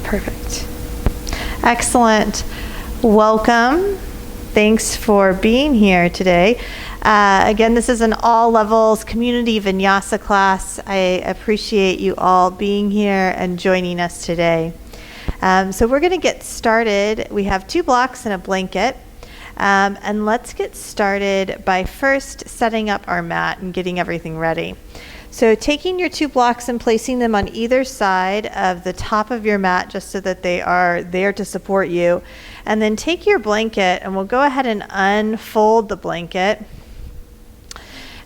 Perfect. Excellent. Welcome. Thanks for being here today. Again, this is an all levels community vinyasa class. I appreciate you all being here and joining us today. So we're going to get started. We have 2 blocks and a blanket. And let's get started by first setting up our mat and getting everything ready. So taking your 2 blocks and placing them on either side of the top of your mat just so that they are there to support you. And then take your blanket and we'll go ahead and unfold the blanket.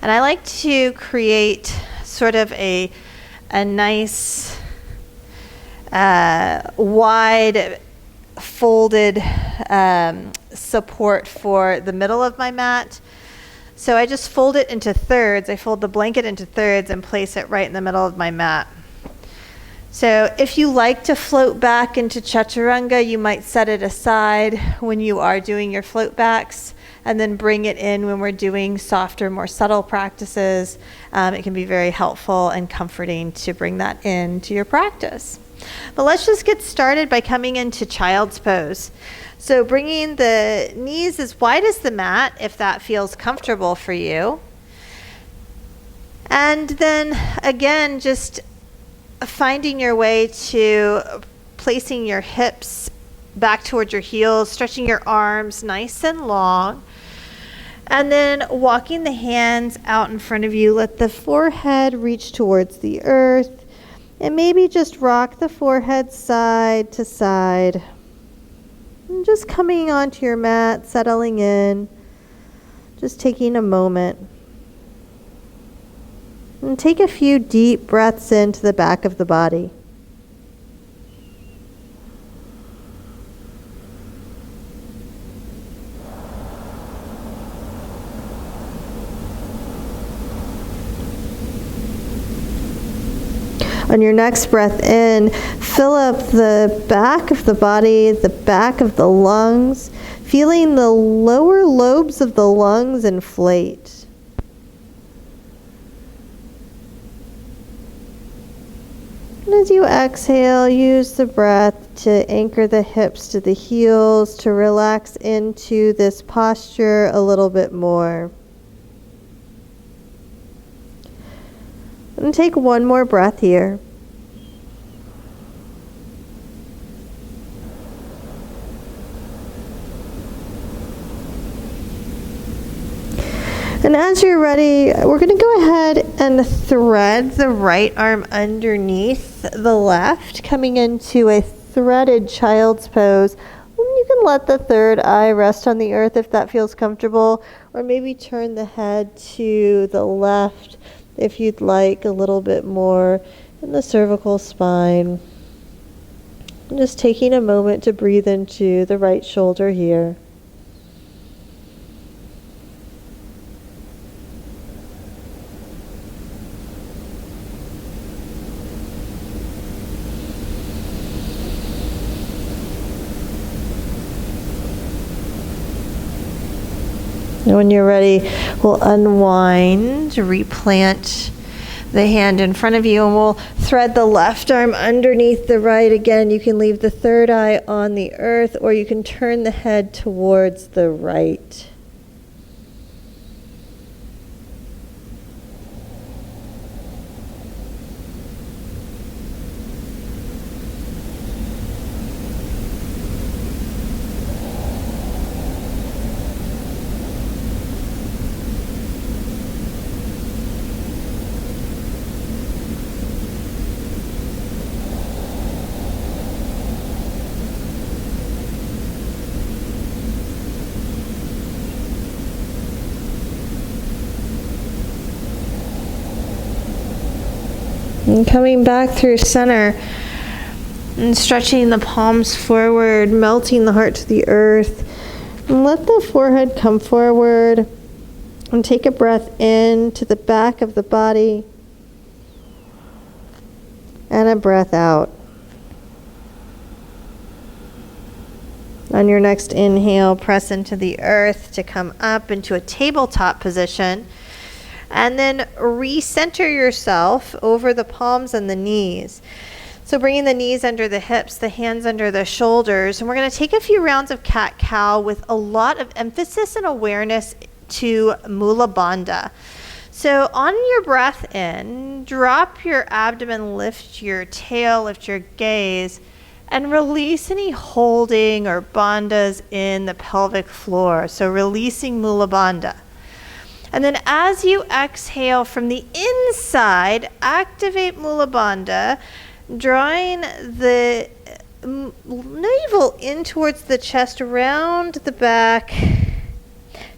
And I like to create sort of a nice wide folded support for the middle of my mat. So I just fold it into thirds. I fold the blanket into thirds and place it right in the middle of my mat. So if you like to float back into chaturanga, you might set it aside when you are doing your float backs and then bring it in when we're doing softer, more subtle practices. It can be very helpful and comforting to bring that into your practice. But let's just get started by coming into child's pose. So bringing the knees as wide as the mat, if that feels comfortable for you. And then again, just finding your way to placing your hips back towards your heels, stretching your arms nice and long. And then walking the hands out in front of you. Let the forehead reach towards the earth. And maybe just rock the forehead side to side. And just coming onto your mat, settling in. Just taking a moment. And take a few deep breaths into the back of the body. On your next breath in, fill up the back of the body, the back of the lungs, feeling the lower lobes of the lungs inflate. And as you exhale, use the breath to anchor the hips to the heels, to relax into this posture a little bit more. And take one more breath here. And as you're ready, we're going to go ahead and thread the right arm underneath the left, coming into a threaded child's pose. You can let the third eye rest on the earth if that feels comfortable, or maybe turn the head to the left if you'd like a little bit more in the cervical spine. And just taking a moment to breathe into the right shoulder here. And when you're ready, we'll unwind, replant the hand in front of you, and we'll thread the left arm underneath the right. Again, you can leave the third eye on the earth, or you can turn the head towards the right. And coming back through center and stretching the palms forward, melting the heart to the earth. And let the forehead come forward and take a breath in to the back of the body and a breath out. On your next inhale, press into the earth to come up into a tabletop position. And then recenter yourself over the palms and the knees. So bringing the knees under the hips, the hands under the shoulders, and we're going to take a few rounds of cat-cow with a lot of emphasis and awareness to Mula Bandha. So on your breath in, drop your abdomen, lift your tail, lift your gaze, and release any holding or bandhas in the pelvic floor. So releasing Mula Bandha. And then as you exhale from the inside, activate Mula Bandha, drawing the navel in towards the chest, around the back.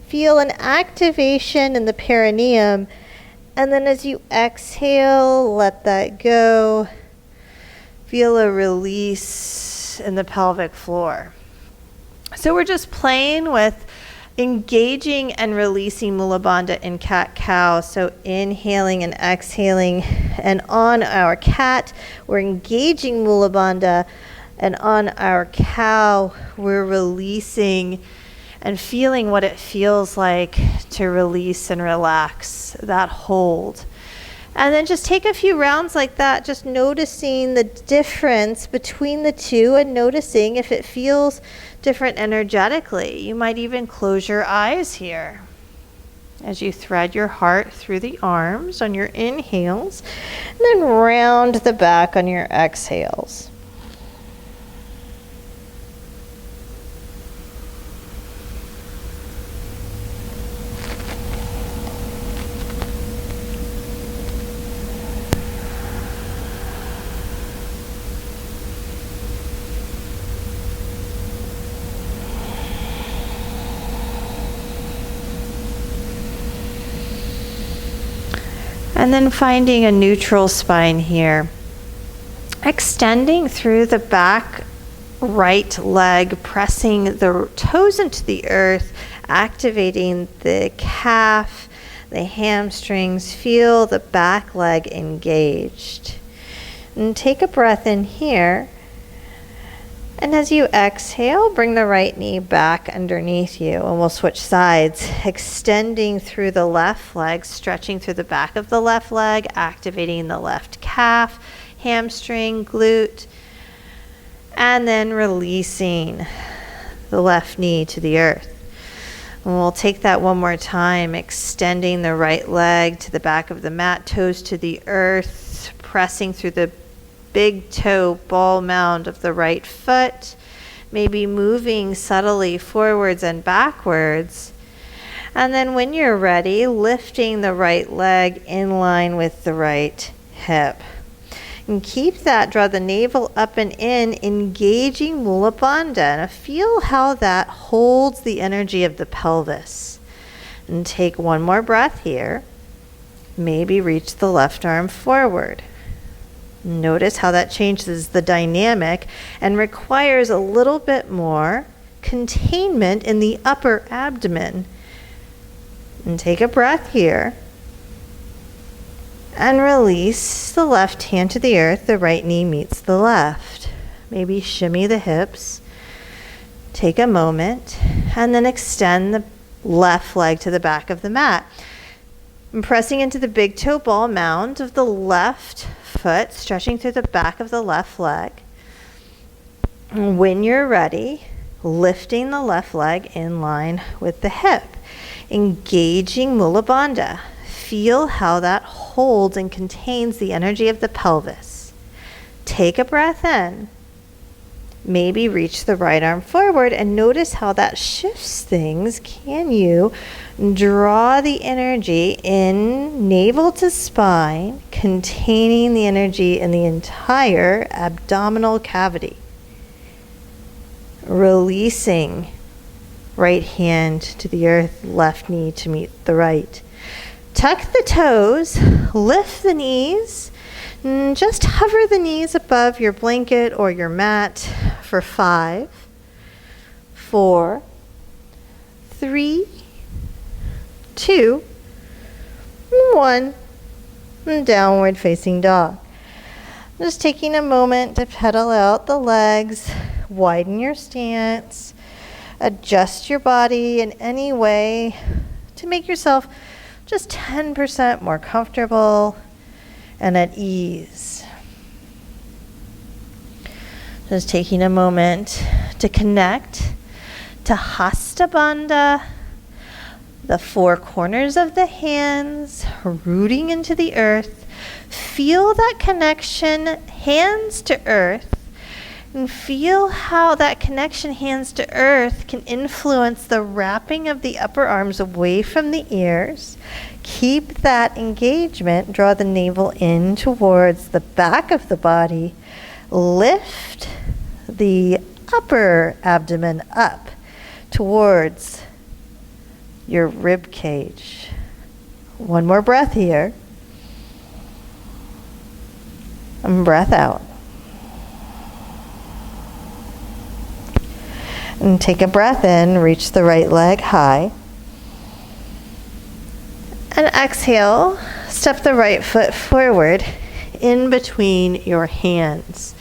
Feel an activation in the perineum. And then as you exhale, let that go. Feel a release in the pelvic floor. So we're just playing with engaging and releasing Mula Bandha in cat-cow. So inhaling and exhaling. And on our cat, we're engaging Mula Bandha. And on our cow, we're releasing and feeling what it feels like to release and relax that hold. And then just take a few rounds like that, just noticing the difference between the two and noticing if it feels different energetically. You might even close your eyes here as you thread your heart through the arms on your inhales, and then round the back on your exhales. And then finding a neutral spine here. Extending through the back right leg, pressing the toes into the earth, activating the calf, the hamstrings. Feel the back leg engaged. And take a breath in here. And as you exhale, bring the right knee back underneath you, and we'll switch sides, extending through the left leg, stretching through the back of the left leg, activating the left calf, hamstring, glute, and then releasing the left knee to the earth. And we'll take that one more time, extending the right leg to the back of the mat, toes to the earth, pressing through the big toe ball mound of the right foot, maybe moving subtly forwards and backwards. And then when you're ready, lifting the right leg in line with the right hip. And keep that, draw the navel up and in, engaging Mula Bandha. And feel how that holds the energy of the pelvis. And take one more breath here. Maybe reach the left arm forward. Notice how that changes the dynamic and requires a little bit more containment in the upper abdomen. And take a breath here. And release the left hand to the earth. The right knee meets the left. Maybe shimmy the hips. Take a moment. And then extend the left leg to the back of the mat. And pressing into the big toe ball mound of the left foot, stretching through the back of the left leg. And when you're ready, lifting the left leg in line with the hip, engaging Mula Bandha. Feel how that holds and contains the energy of the pelvis. Take a breath in. Maybe reach the right arm forward and notice how that shifts things. Can you draw the energy in navel to spine, containing the energy in the entire abdominal cavity? Releasing right hand to the earth, left knee to meet the right. Tuck the toes, lift the knees, and just hover the knees above your blanket or your mat for 5, 4, 3, 2, 1, and downward facing dog. Just taking a moment to pedal out the legs, widen your stance, adjust your body in any way to make yourself just 10% more comfortable and at ease. Just taking a moment to connect to Hasta Bandha, the four corners of the hands, rooting into the earth. Feel that connection, hands to earth, and feel how that connection, hands to earth, can influence the wrapping of the upper arms away from the ears. Keep that engagement. Draw the navel in towards the back of the body. Lift the upper abdomen up towards your rib cage. One more breath here. And breath out. And take a breath in, reach the right leg high. And exhale, step the right foot forward in between your hands.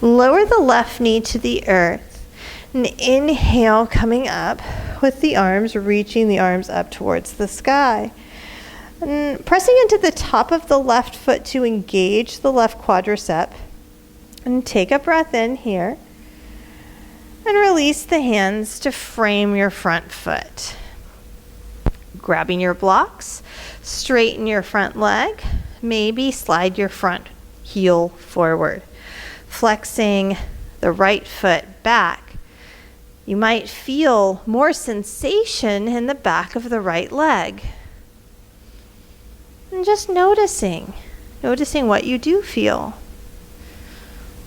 Lower the left knee to the earth. And inhale, coming up with the arms, reaching the arms up towards the sky. And pressing into the top of the left foot to engage the left quadricep. And take a breath in here. And release the hands to frame your front foot. Grabbing your blocks, straighten your front leg. Maybe slide your front heel forward. Flexing the right foot back. You might feel more sensation in the back of the right leg. And just noticing what you do feel.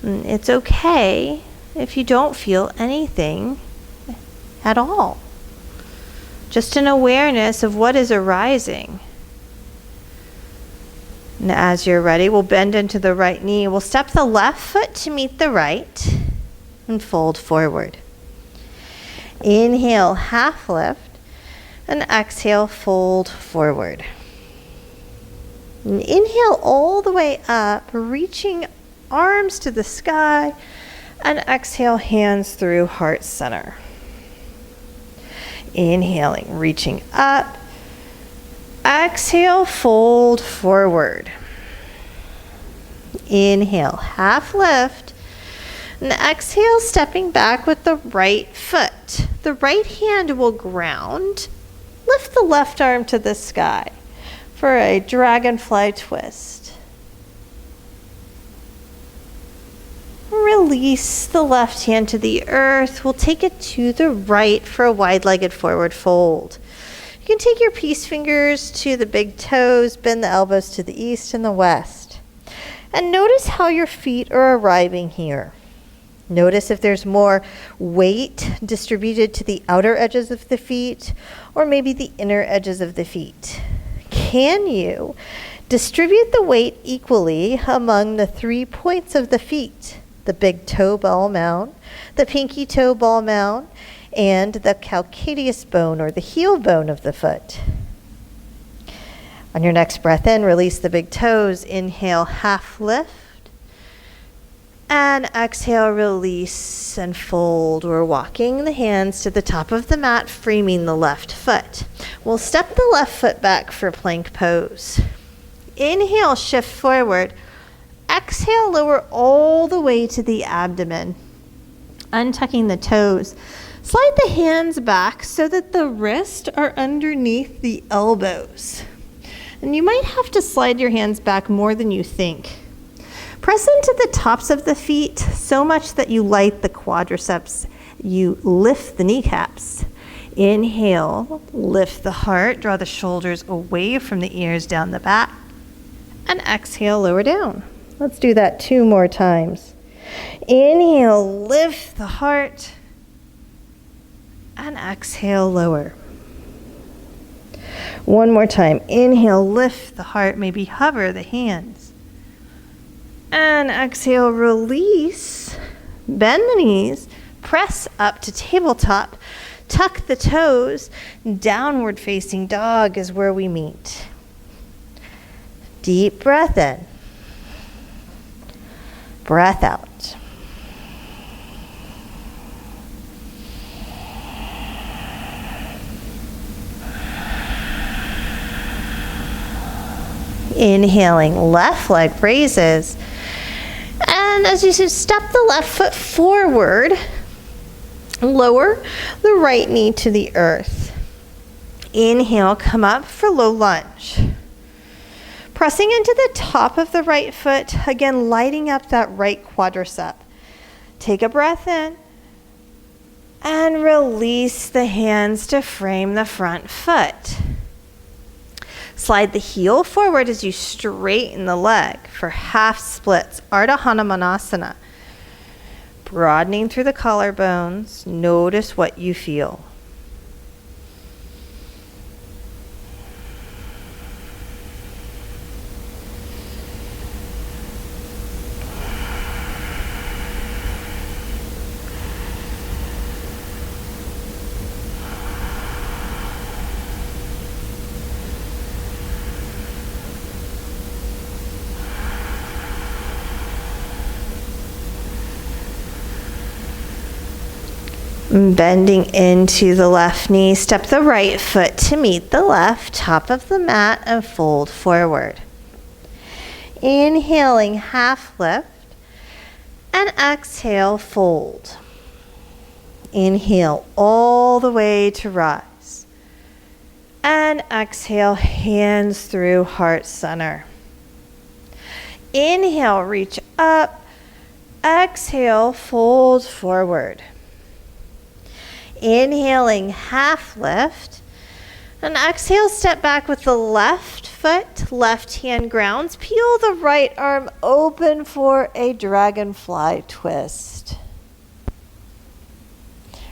And it's okay if you don't feel anything at all. Just an awareness of what is arising. And as you're ready, we'll bend into the right knee. We'll step the left foot to meet the right and fold forward. Inhale, half lift, and exhale, fold forward. And inhale all the way up, reaching arms to the sky, and exhale, hands through heart center. Inhaling, reaching up. Exhale, fold forward. Inhale, half lift. And exhale, stepping back with the right foot. The right hand will ground. Lift the left arm to the sky for a dragonfly twist. Release the left hand to the earth. We'll take it to the right for a wide-legged forward fold. You can take your peace fingers to the big toes, bend the elbows to the east and the west. And notice how your feet are arriving here. Notice if there's more weight distributed to the outer edges of the feet or maybe the inner edges of the feet. Can you distribute the weight equally among the 3 points of the feet? The big toe ball mound, the pinky toe ball mound, and the calcaneus bone or the heel bone of the foot. On your next breath in, release the big toes. Inhale, half lift. And exhale, release and fold. We're walking the hands to the top of the mat, framing the left foot. We'll step the left foot back for plank pose. Inhale, shift forward. Exhale, lower all the way to the abdomen. Untucking the toes. Slide the hands back so that the wrists are underneath the elbows. And you might have to slide your hands back more than you think. Press into the tops of the feet so much that you light the quadriceps. You lift the kneecaps. Inhale, lift the heart, draw the shoulders away from the ears down the back. And exhale, lower down. Let's do that 2 more times. Inhale, lift the heart. And exhale, lower. 1 more time. Inhale, lift the heart, maybe hover the hands. And exhale, release. Bend the knees. Press up to tabletop. Tuck the toes. Downward facing dog is where we meet. Deep breath in. Breath out. Inhaling, left leg raises. And And as you step the left foot forward, lower the right knee to the earth. Inhale, come up for low lunge. Pressing into the top of the right foot, again, lighting up that right quadricep. Take a breath in and release the hands to frame the front foot. Slide the heel forward as you straighten the leg for half splits, Ardha Hanumanasana. Broadening through the collarbones, notice what you feel. Bending into the left knee, step the right foot to meet the left, top of the mat, and fold forward. Inhaling, half lift, and exhale, fold. Inhale all the way to rise. And exhale, hands through heart center. Inhale, reach up. Exhale, fold forward. Inhaling, half lift, and exhale, step back with the left foot, left hand grounds. Peel the right arm open for a dragonfly twist.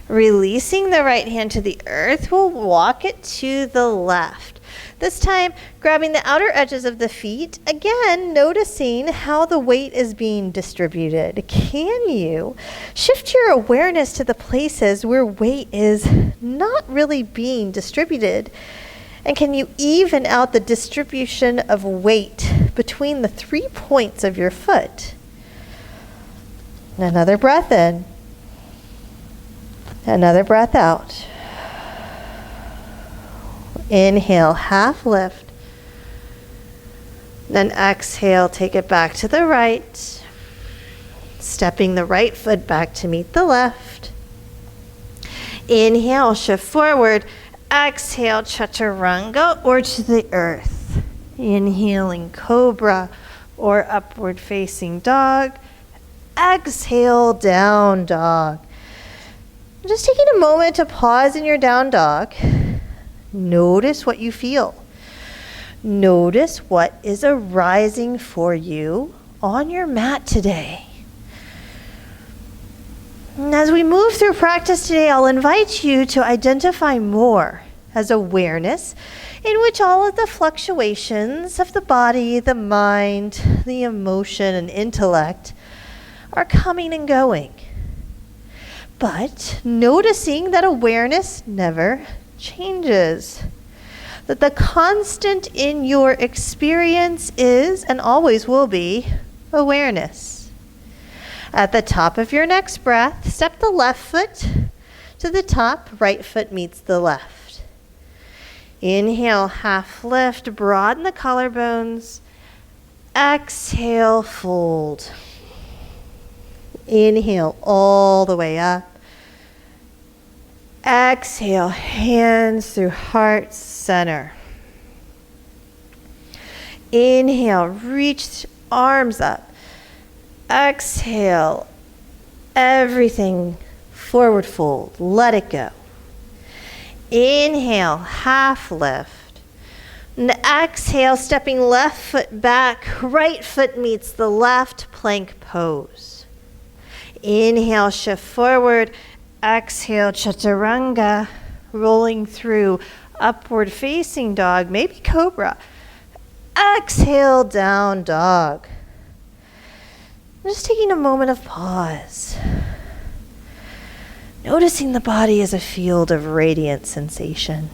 Releasing the right hand to the earth, we'll walk it to the left. This time, grabbing the outer edges of the feet, again, noticing how the weight is being distributed. Can you shift your awareness to the places where weight is not really being distributed? And can you even out the distribution of weight between the 3 points of your foot? Another breath in. Another breath out. Inhale, half lift. Then exhale, take it back to the right. Stepping the right foot back to meet the left. Inhale, shift forward. Exhale, chaturanga or to the earth. Inhaling, cobra or upward facing dog. Exhale, down dog. Just taking a moment to pause in your down dog. Notice what you feel. Notice what is arising for you on your mat today. And as we move through practice today, I'll invite you to identify more as awareness in which all of the fluctuations of the body, the mind, the emotion, and intellect are coming and going. But noticing that awareness never changes. That the constant in your experience is and always will be awareness. At the top of your next breath, step the left foot to the top, right foot meets the left. Inhale, half lift, broaden the collarbones. Exhale, fold. Inhale all the way up. Exhale, hands through heart center. Inhale, reach arms up. Exhale, everything forward fold. Let it go. Inhale, half lift. And exhale, stepping left foot back, right foot meets the left, plank pose. Inhale, shift forward. Exhale, chaturanga, rolling through upward facing dog, maybe cobra. Exhale, down dog. Just taking a moment of pause. Noticing the body as a field of radiant sensation.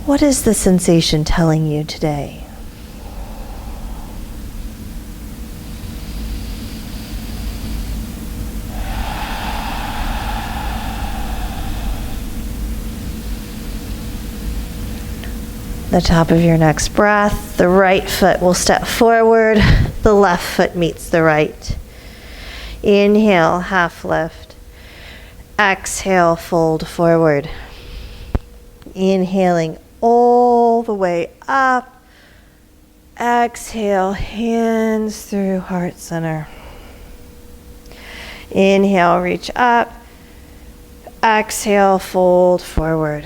What is the sensation telling you today? The top of your next breath, the right foot will step forward, the left foot meets the right. Inhale, half lift. Exhale, fold forward. Inhaling all the way up. Exhale, hands through heart center. Inhale, reach up. Exhale, fold forward.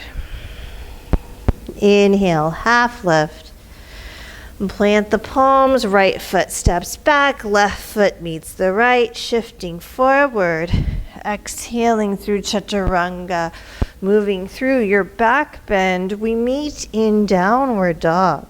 Inhale, half lift. Plant the palms, right foot steps back, left foot meets the right, shifting forward. Exhaling through chaturanga, moving through your back bend. We meet in downward dog.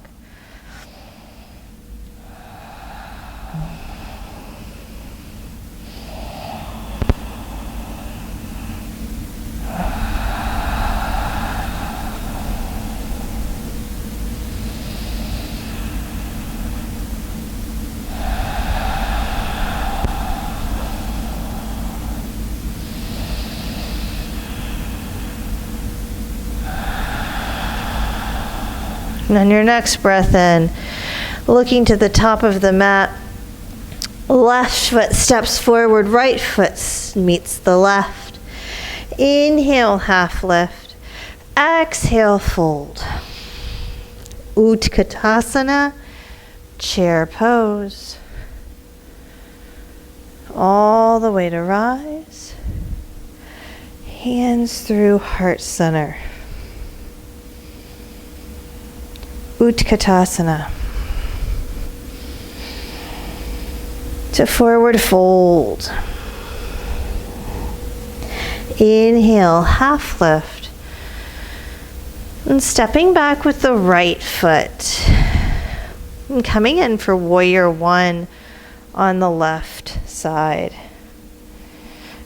And on your next breath in, looking to the top of the mat, left foot steps forward, right foot meets the left. Inhale, half lift. Exhale, fold. Utkatasana, chair pose. All the way to rise. Hands through heart center. Utkatasana. To forward fold. Inhale, half lift. And stepping back with the right foot. And coming in for warrior one on the left side.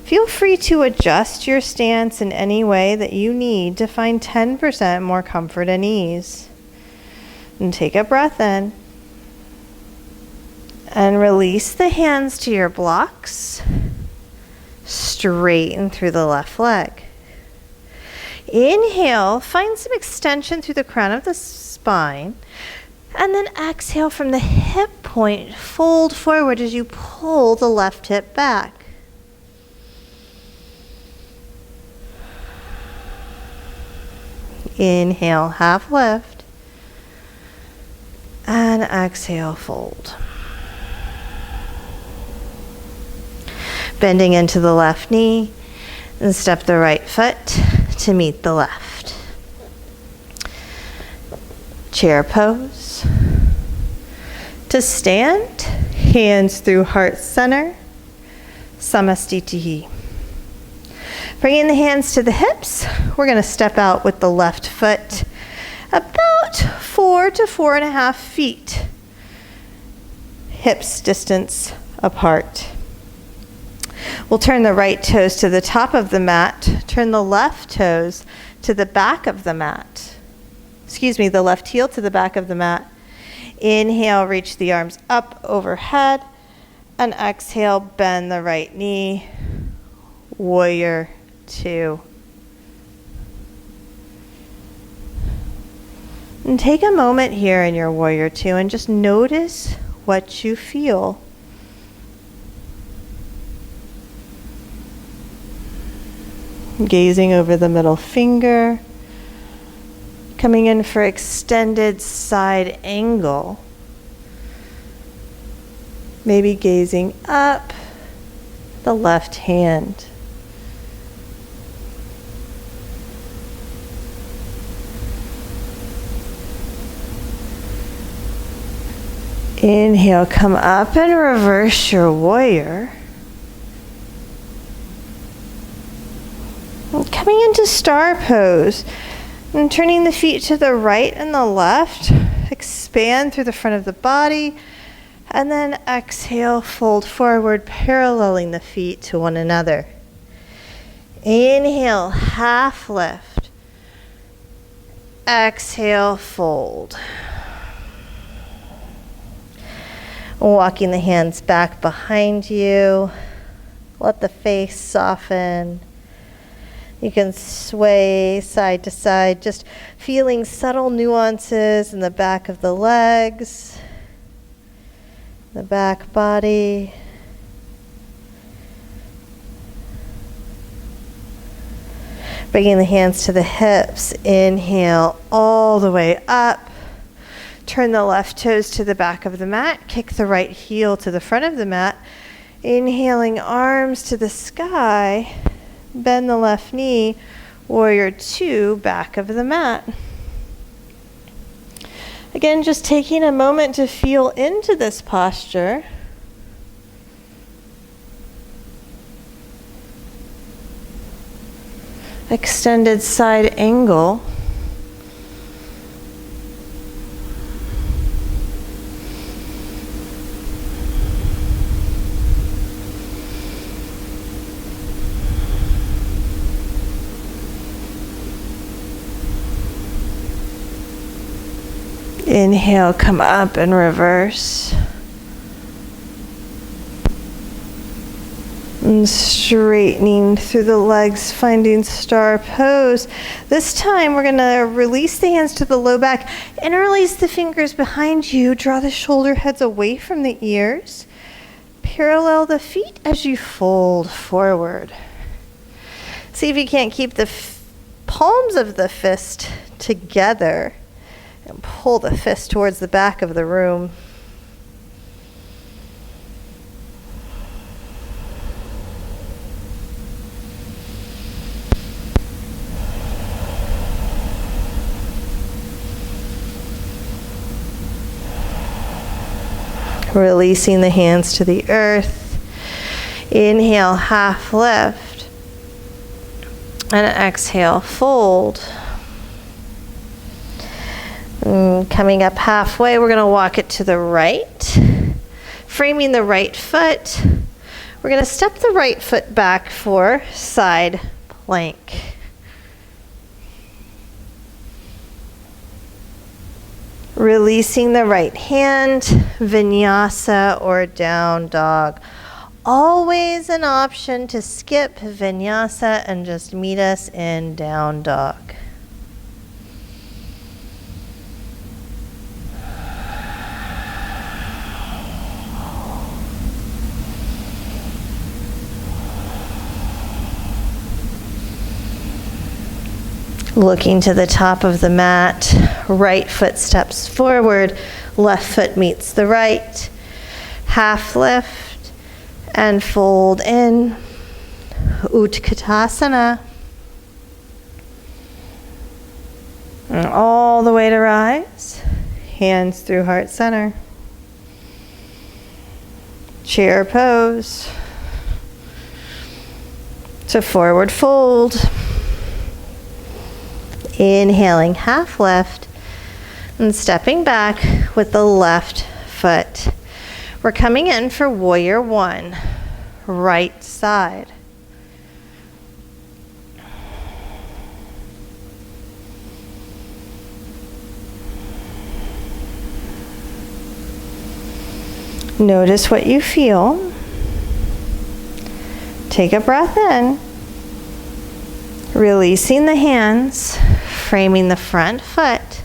Feel free to adjust your stance in any way that you need to find 10% more comfort and ease. And take a breath in. And release the hands to your blocks. Straighten through the left leg. Inhale, find some extension through the crown of the spine. And then exhale from the hip point, fold forward as you pull the left hip back. Inhale, half lift. And exhale, fold. Bending into the left knee and step the right foot to meet the left. Chair pose. To stand, hands through heart center, samastitihi. Bringing the hands to the hips, we're going to step out with the left foot about 4 to 4.5 feet, hips distance apart. We'll turn the right toes to the top of the mat, turn the left toes to the back of the mat. The left heel to the back of the mat. Inhale, reach the arms up overhead, and exhale, bend the right knee, warrior two. And take a moment here in your warrior two and just notice what you feel. Gazing over the middle finger, coming in for extended side angle. Maybe gazing up the left hand. Inhale, come up and reverse your warrior. And coming into star pose and turning the feet to the right and the left. Expand through the front of the body. And then exhale, fold forward, paralleling the feet to one another. Inhale, half lift. Exhale, fold. Walking the hands back behind you. Let the face soften. You can sway side to side, just feeling subtle nuances in the back of the legs, the back body. Bringing the hands to the hips. Inhale all the way up. Turn the left toes to the back of the mat. Kick the right heel to the front of the mat. Inhaling, arms to the sky. Bend the left knee. Warrior 2, back of the mat. Again, just taking a moment to feel into this posture. Extended side angle. Inhale, come up and reverse. And straightening through the legs, finding star pose. This time we're going to release the hands to the low back, interlace the fingers behind you, draw the shoulder heads away from the ears. Parallel the feet as you fold forward. See if you can't keep the palms of the fist together. And pull the fist towards the back of the room. Releasing the hands to the earth. Inhale, half lift. And exhale, fold. Coming up halfway, we're going to walk it to the right. Framing the right foot. We're going to step the right foot back for side plank. Releasing the right hand, vinyasa or down dog. Always an option to skip vinyasa and just meet us in down dog. Looking to the top of the mat, right foot steps forward, left foot meets the right. Half lift and fold in. Utkatasana. And all the way to rise. Hands through heart center. Chair pose. To forward fold. Inhaling, half lift, and stepping back with the left foot. We're coming in for warrior 1, right side. Notice what you feel. Take a breath in. Releasing the hands, framing the front foot,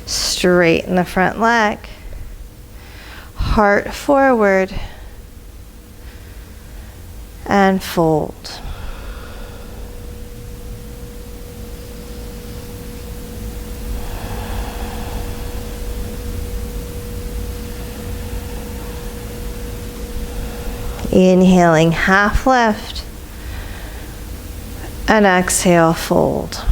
straighten the front leg, heart forward, and fold. Inhaling, half lift. And exhale, fold.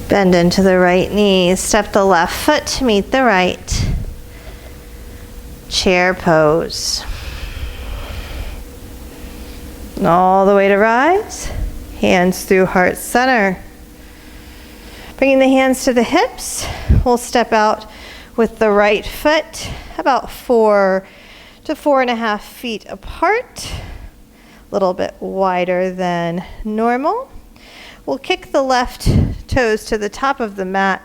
Bend into the right knee. Step the left foot to meet the right. Chair pose. All the way to rise. Hands through heart center. Bringing the hands to the hips. We'll step out with the right foot about 4 to 4.5 feet apart, a little bit wider than normal. We'll kick the left toes to the top of the mat,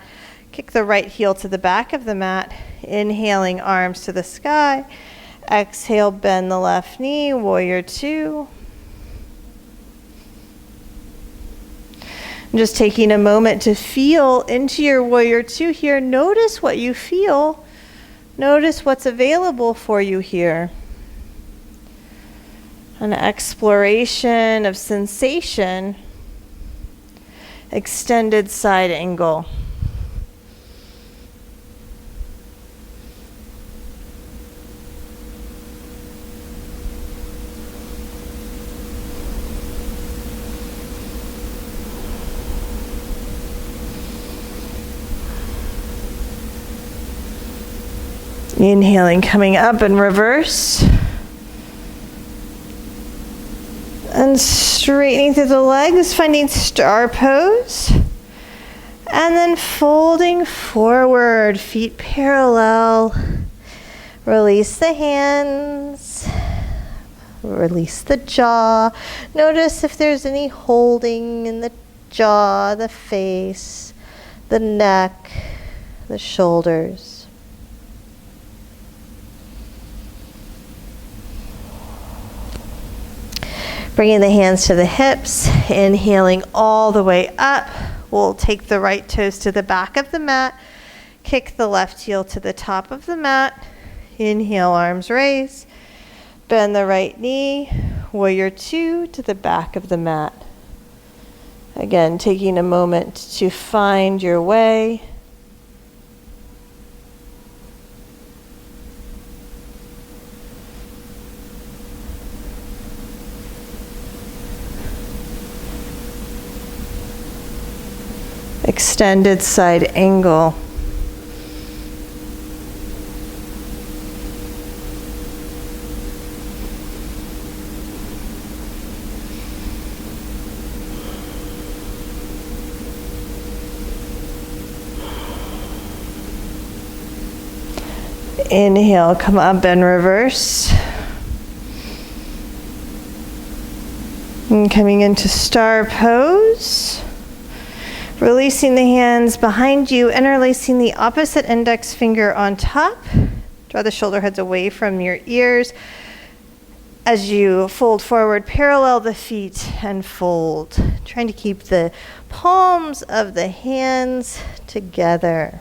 kick the right heel to the back of the mat, inhaling arms to the sky. Exhale, bend the left knee, warrior two. Just taking a moment to feel into your warrior two here. Notice what you feel. Notice what's available for you here. An exploration of sensation. Extended side angle. Inhaling, coming up in reverse. And straightening through the legs, finding star pose. And then folding forward, feet parallel. Release the hands. Release the jaw. Notice if there's any holding in the jaw, the face, the neck, the shoulders. Bringing the hands to the hips, inhaling all the way up. We'll take the right toes to the back of the mat, kick the left heel to the top of the mat. Inhale, arms raise. Bend the right knee, warrior two to the back of the mat. Again, taking a moment to find your way. Extended side angle. Inhale, come up and reverse. And coming into star pose. Releasing the hands behind you, interlacing the opposite index finger on top. Draw the shoulder heads away from your ears. As you fold forward, parallel the feet and fold. Trying to keep the palms of the hands together.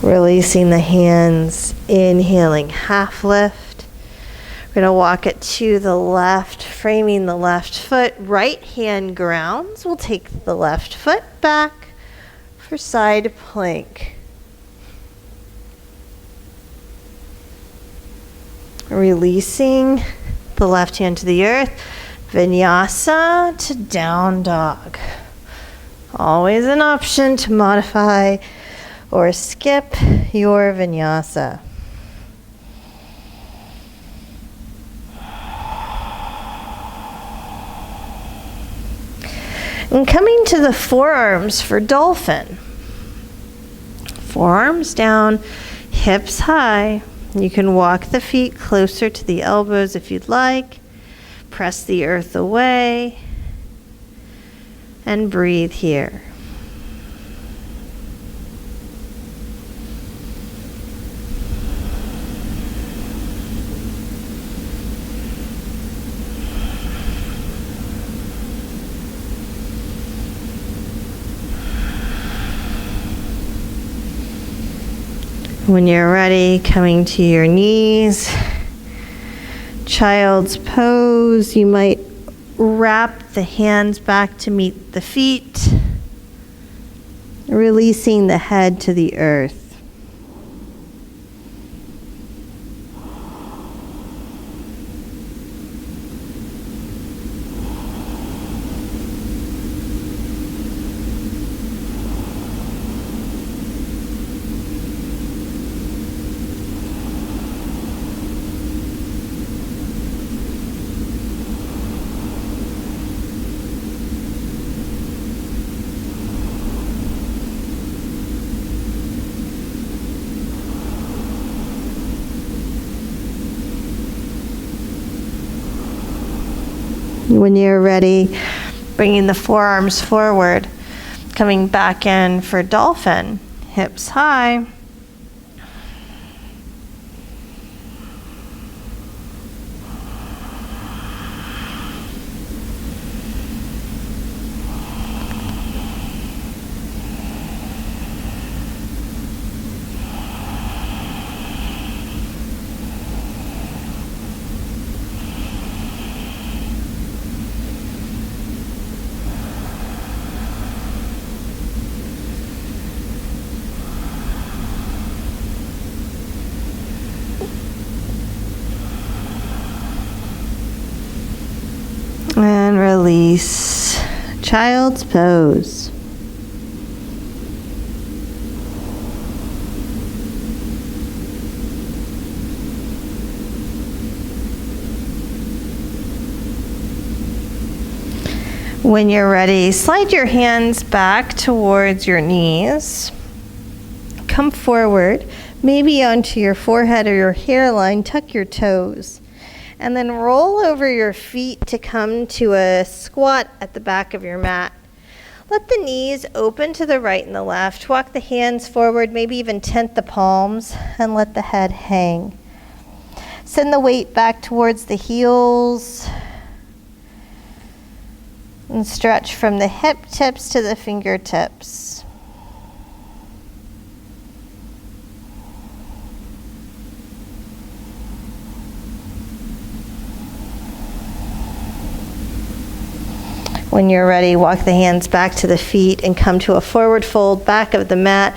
Releasing the hands, inhaling, half lift. We're going to walk it to the left, framing the left foot. Right hand grounds. We'll take the left foot back for side plank. Releasing the left hand to the earth. Vinyasa to down dog. Always an option to modify or skip your vinyasa. And coming to the forearms for dolphin. Forearms down, hips high. You can walk the feet closer to the elbows if you'd like. Press the earth away. And breathe here. When you're ready, coming to your knees, child's pose. You might wrap the hands back to meet the feet, releasing the head to the earth. When you're ready, bringing the forearms forward, coming back in for dolphin, hips high. And release. Child's pose. When you're ready, slide your hands back towards your knees. Come forward, maybe onto your forehead or your hairline. Tuck your toes. And then roll over your feet to come to a squat at the back of your mat. Let the knees open to the right and the left. Walk the hands forward, maybe even tent the palms, and let the head hang. Send the weight back towards the heels. And stretch from the hip tips to the fingertips. When you're ready, walk the hands back to the feet and come to a forward fold, back of the mat.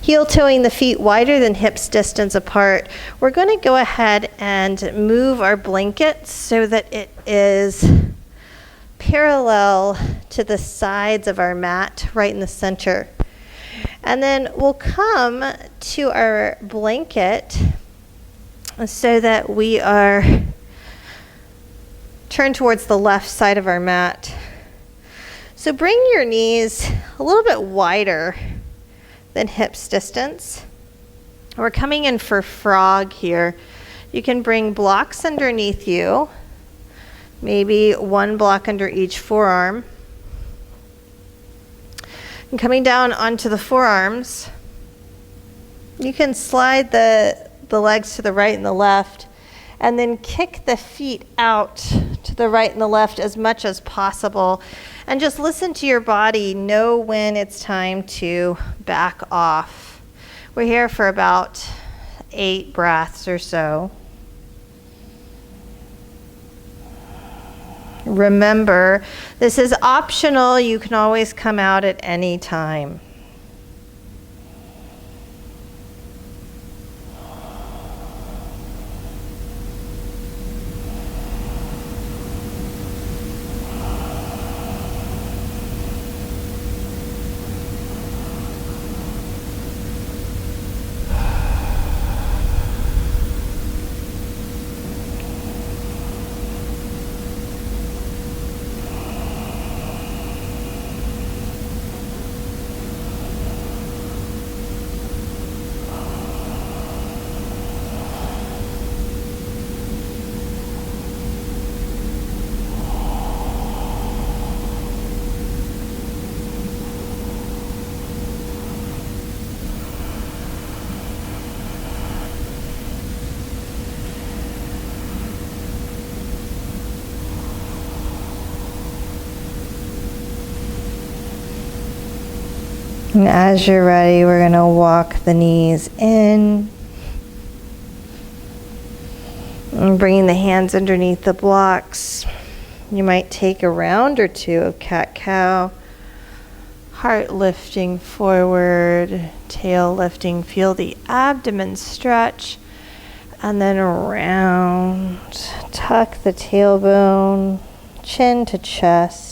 Heel toeing the feet wider than hips distance apart. We're going to go ahead and move our blanket so that it is parallel to the sides of our mat, right in the center. And then we'll come to our blanket so that we are turned towards the left side of our mat. So bring your knees a little bit wider than hips distance. We're coming in for frog here. You can bring blocks underneath you, maybe one block under each forearm. And coming down onto the forearms, you can slide the legs to the right and the left, and then kick the feet out to the right and the left as much as possible. And just listen to your body. Know when it's time to back off. We're here for about 8 breaths or so. Remember, this is optional. You can always come out at any time. And as you're ready, we're going to walk the knees in. And bringing the hands underneath the blocks. You might take a round or two of cat-cow. Heart lifting forward, tail lifting. Feel the abdomen stretch. And then around. Tuck the tailbone, chin to chest.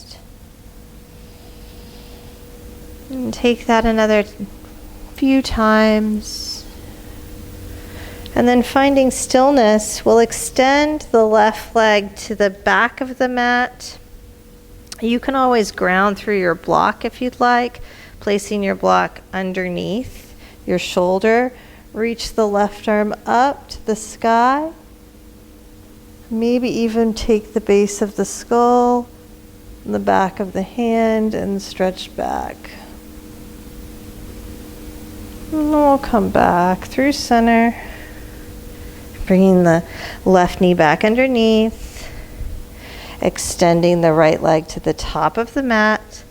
And take that another few times. And then finding stillness, we'll extend the left leg to the back of the mat. You can always ground through your block if you'd like, placing your block underneath your shoulder. Reach the left arm up to the sky. Maybe even take the base of the skull, the back of the hand, and stretch back. And then we'll come back through center, bringing the left knee back underneath, extending the right leg to the top of the mat,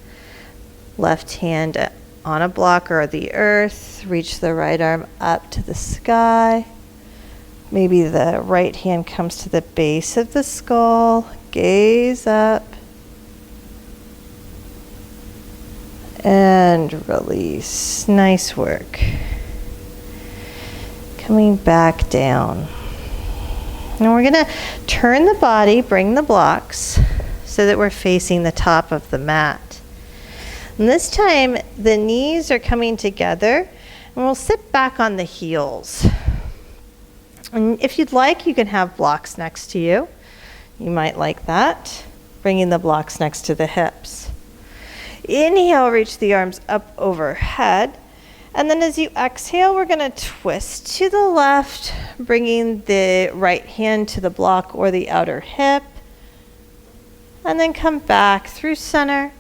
left hand on a block or the earth, reach the right arm up to the sky. Maybe the right hand comes to the base of the skull, gaze up, and release. Nice work. Coming back down. Now we're going to turn the body, bring the blocks so that we're facing the top of the mat. And this time the knees are coming together and we'll sit back on the heels. And if you'd like, you can have blocks next to you. You might like that. Bringing the blocks next to the hips. Inhale, reach the arms up overhead. And then as you exhale, we're going to twist to the left, bringing the right hand to the block or the outer hip. And then come back through center.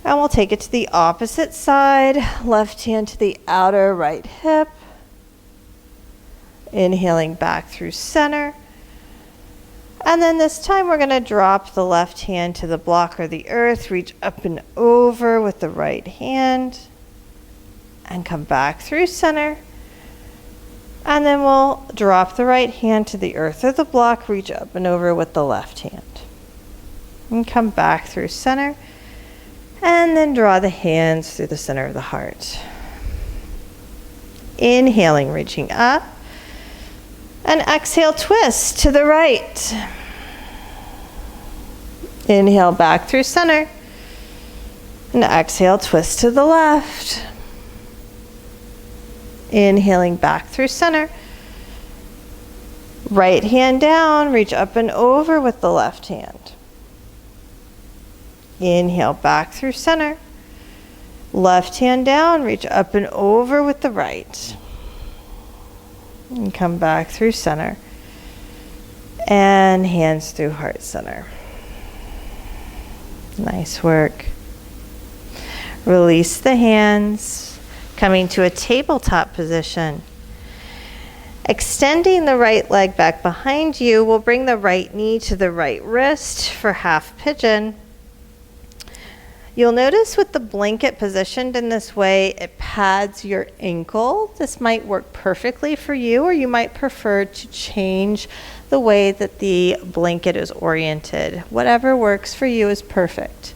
And we'll take it to the opposite side. Left hand to the outer right hip. Inhaling back through center. And then this time we're going to drop the left hand to the block or the earth, reach up and over with the right hand, and come back through center. And then we'll drop the right hand to the earth or the block, reach up and over with the left hand. And come back through center. And then draw the hands through the center of the heart. Inhaling, reaching up. And exhale, twist to the right. Inhale back through center. And exhale, twist to the left. Inhaling back through center. Right hand down, reach up and over with the left hand. Inhale back through center. Left hand down, reach up and over with the right. And come back through center. And hands through heart center. Nice work. Release the hands, coming to a tabletop position. Extending the right leg back behind you, we'll bring the right knee to the right wrist for half pigeon. You'll notice with the blanket positioned in this way, it pads your ankle. This might work perfectly for you, or you might prefer to change the way that the blanket is oriented. Whatever works for you is perfect.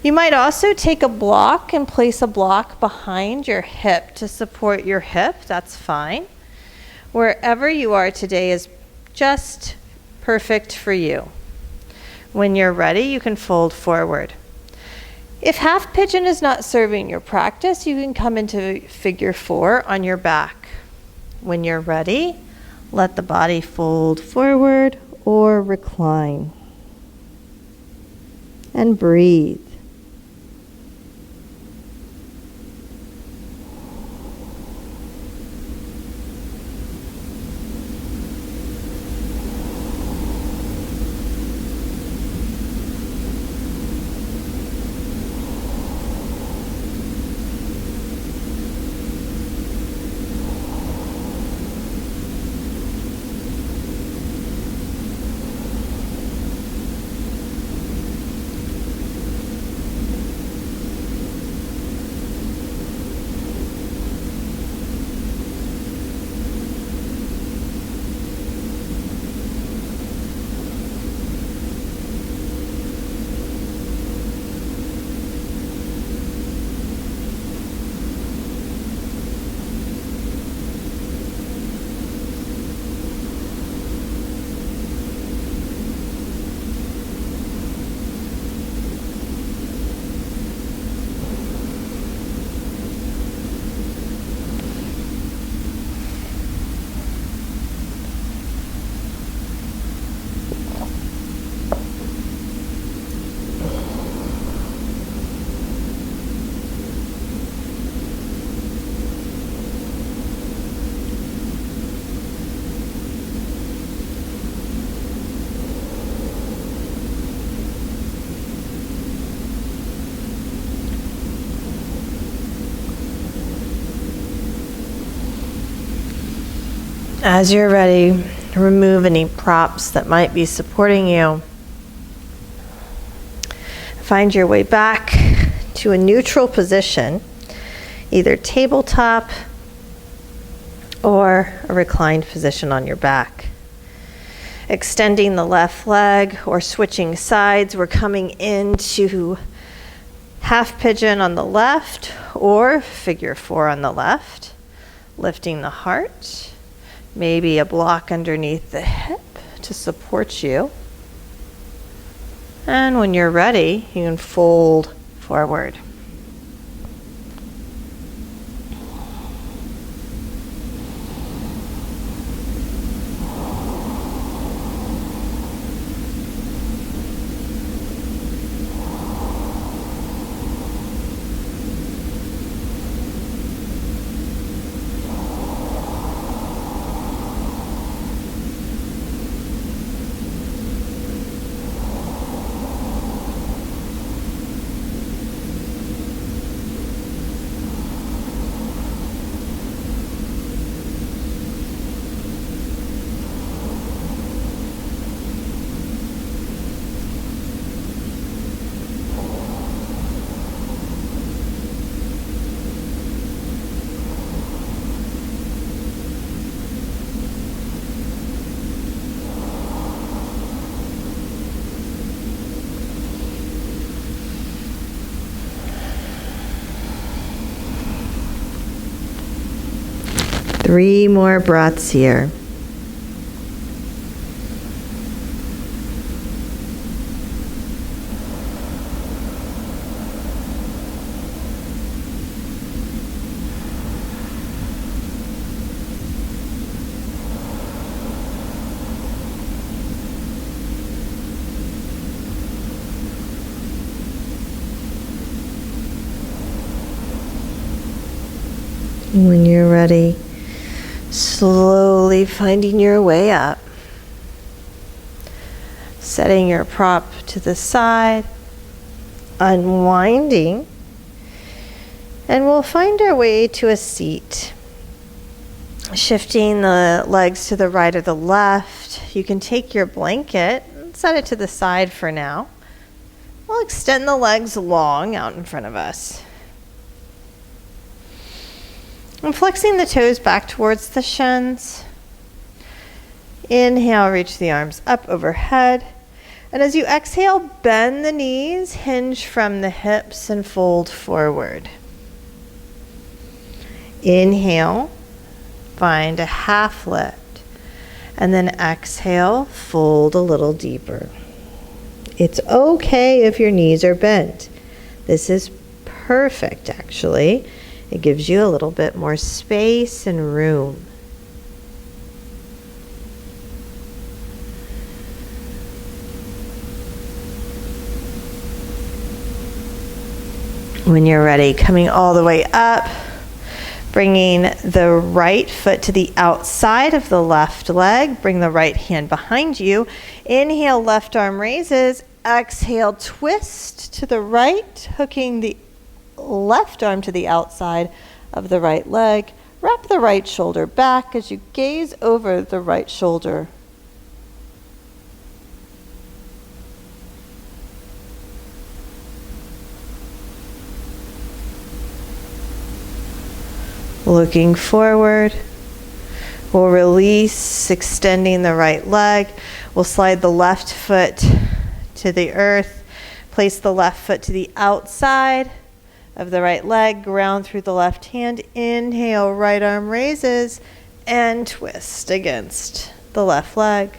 You might also take a block and place a block behind your hip to support your hip. That's fine. Wherever you are today is just perfect for you. When you're ready, you can fold forward. If half pigeon is not serving your practice, you can come into figure 4 on your back. When you're ready, let the body fold forward or recline. And breathe. As you're ready, remove any props that might be supporting you. Find your way back to a neutral position, either tabletop or a reclined position on your back. Extending the left leg or switching sides, we're coming into half pigeon on the left or figure four on the left. Lifting the heart, maybe a block underneath the hip to support you. And when you're ready, you can fold forward. Three more breaths here. When you're ready, slowly finding your way up, setting your prop to the side, unwinding, and we'll find our way to a seat. Shifting the legs to the right or the left. You can take your blanket and set it to the side for now. We'll extend the legs long out in front of us. And flexing the toes back towards the shins. Inhale, reach the arms up overhead. And as you exhale, bend the knees, hinge from the hips, and fold forward. Inhale, find a half lift. And then exhale, fold a little deeper. It's okay if your knees are bent. This is perfect, actually. It gives you a little bit more space and room. When you're ready, coming all the way up, bringing the right foot to the outside of the left leg. Bring the right hand behind you. Inhale, left arm raises. Exhale, twist to the right, hooking the left arm to the outside of the right leg. Wrap the right shoulder back as you gaze over the right shoulder. Looking forward. We'll release, extending the right leg. We'll slide the left foot to the earth. Place the left foot to the outside of the right leg, ground through the left hand. Inhale, right arm raises, and twist against the left leg.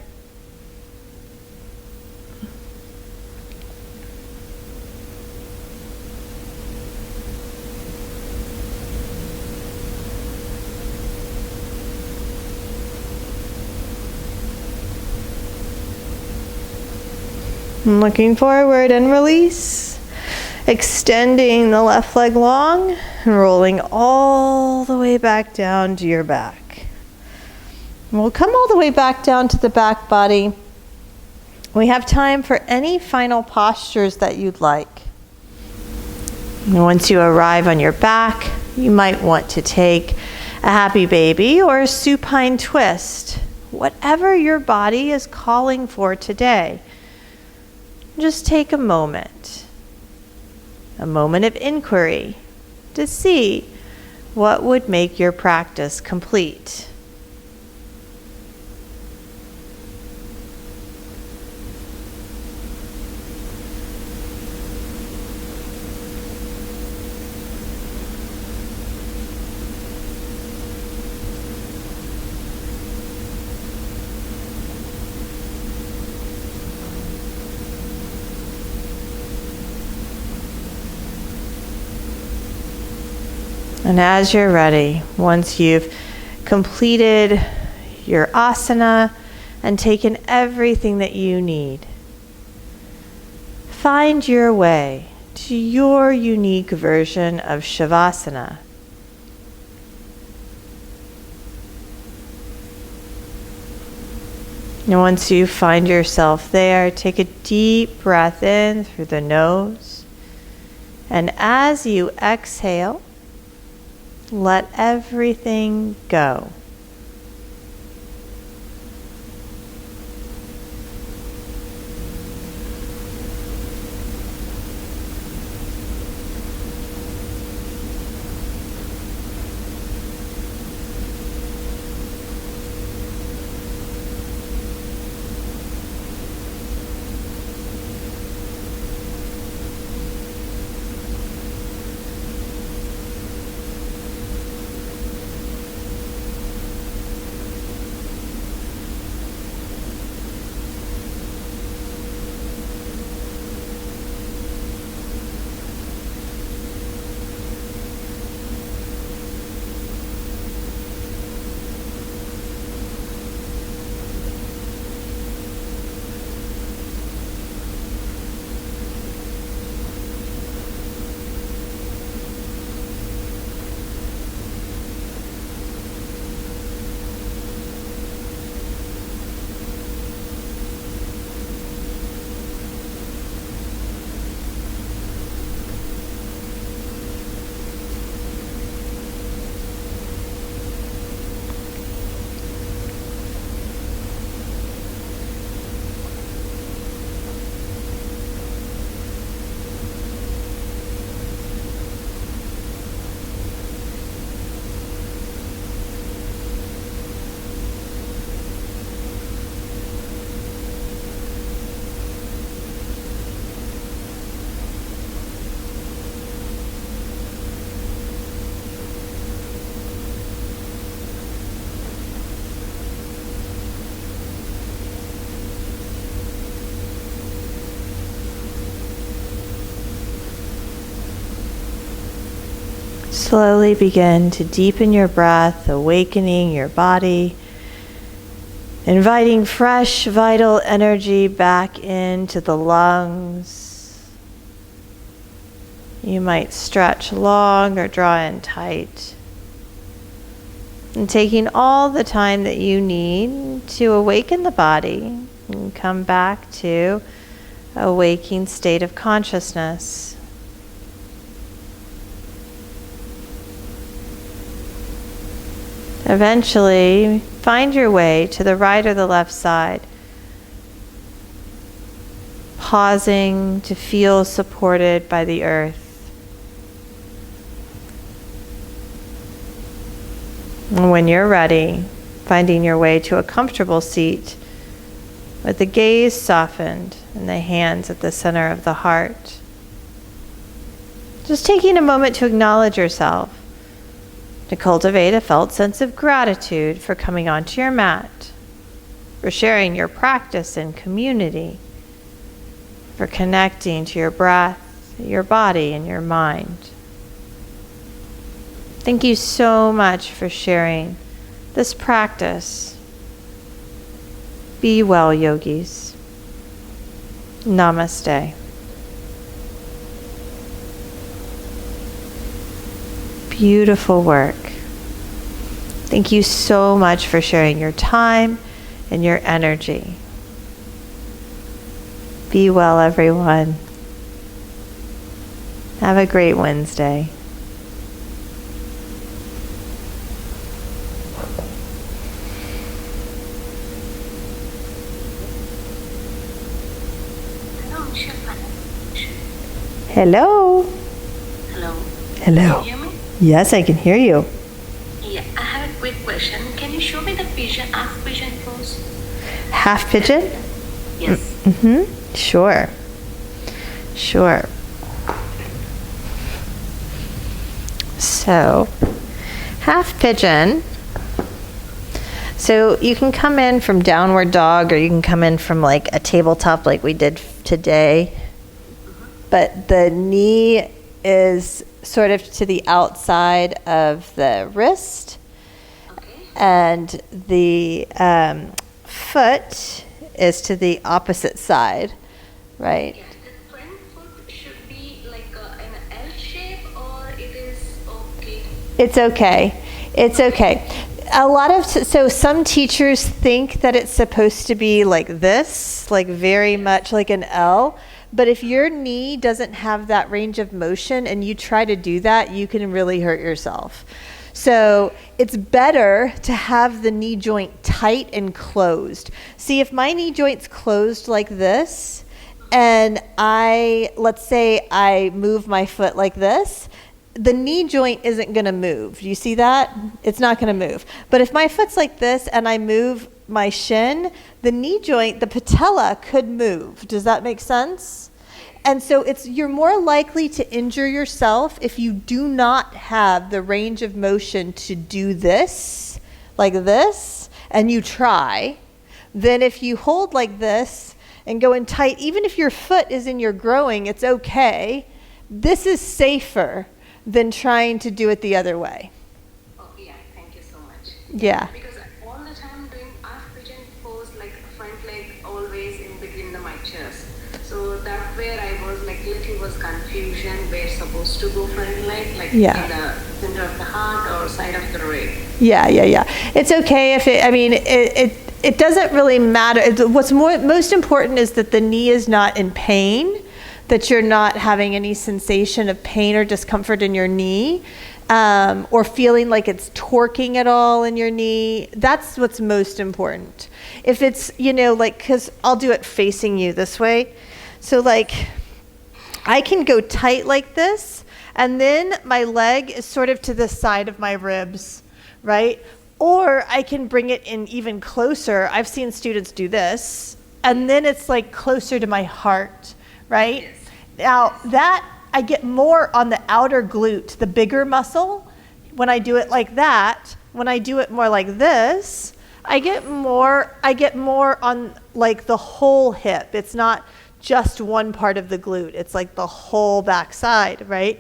Looking forward and release. Extending the left leg long and rolling all the way back down to your back. And we'll come all the way back down to the back body. We have time for any final postures that you'd like. And once you arrive on your back, you might want to take a happy baby, or a supine twist. Whatever your body is calling for today, just take a moment of inquiry to see what would make your practice complete. And as you're ready, once you've completed your asana and taken everything that you need, find your way to your unique version of Shavasana. And once you find yourself there, take a deep breath in through the nose. And as you exhale, let everything go. Slowly begin to deepen your breath, awakening your body, inviting fresh, vital energy back into the lungs. You might stretch long or draw in tight. And taking all the time that you need to awaken the body and come back to a waking state of consciousness. Eventually, find your way to the right or the left side, pausing to feel supported by the earth. And when you're ready, finding your way to a comfortable seat with the gaze softened and the hands at the center of the heart. Just taking a moment to acknowledge yourself, to cultivate a felt sense of gratitude for coming onto your mat, for sharing your practice in community, for connecting to your breath, your body, and your mind. Thank you so much for sharing this practice. Be well, yogis. Namaste. Beautiful work. Thank you so much for sharing your time and your energy. Be well, everyone. Have a great Wednesday. Hello. Hello. Hello. Can you hear me? Yes, I can hear you. Yeah, I have a quick question. Can you show me the pigeon, half pigeon pose? Half pigeon? Yes. Mm-hmm. Sure. Sure. So, half pigeon. So you can come in from downward dog, or you can come in from like a tabletop like we did today. But the knee is sort of to the outside of the wrist, Okay. and the foot is to the opposite side, right? Yeah, the front foot should be like in an L shape, or it is okay? It's okay. It's okay. A lot of, so some teachers think that it's supposed to be like this, like very much like an L. But if your knee doesn't have that range of motion and you try to do that, you can really hurt yourself. So it's better to have the knee joint tight and closed. See, if my knee joint's closed like this, and let's say I move my foot like this, the knee joint isn't going to move. Do you see that? It's not going to move. But if my foot's like this and I move my shin, the knee joint, the patella could move. Does that make sense? And so you're more likely to injure yourself if you do not have the range of motion to do this, like this, and you try, than if you hold like this and go in tight. Even if your foot is in your growing, it's okay. This is safer than trying to do it the other way. Oh yeah, thank you so much. Yeah. Because all the time doing half pigeon pose, like front leg always in between my chest. So that where I was like little was confusion where supposed to go front leg, like in the center of the heart or side of the rib. Yeah. It's okay if it doesn't really matter. What's most important is that the knee is not in pain, that you're not having any sensation of pain or discomfort in your knee, or feeling like it's torquing at all in your knee. That's what's most important. If it's, like, because I'll do it facing you this way. So like, I can go tight like this, and then my leg is sort of to the side of my ribs, right? Or I can bring it in even closer. I've seen students do this, and then it's like closer to my heart, right? Yes. Now that I get more on the outer glute, the bigger muscle, when I do it like that. When I do it more like this, I get more on like the whole hip. It's not just one part of the glute. It's like the whole back side, right?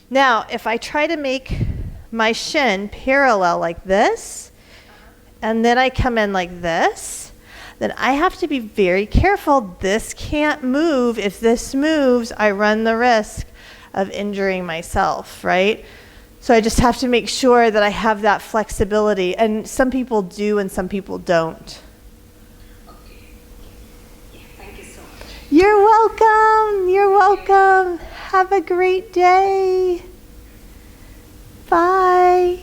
Now, if I try to make my shin parallel like this, and then I come in like this, then I have to be very careful. This can't move. If this moves, I run the risk of injuring myself, right? So I just have to make sure that I have that flexibility. And some people do and some people don't. Okay. Yeah, thank you so much. You're welcome. You're welcome. Have a great day. Bye.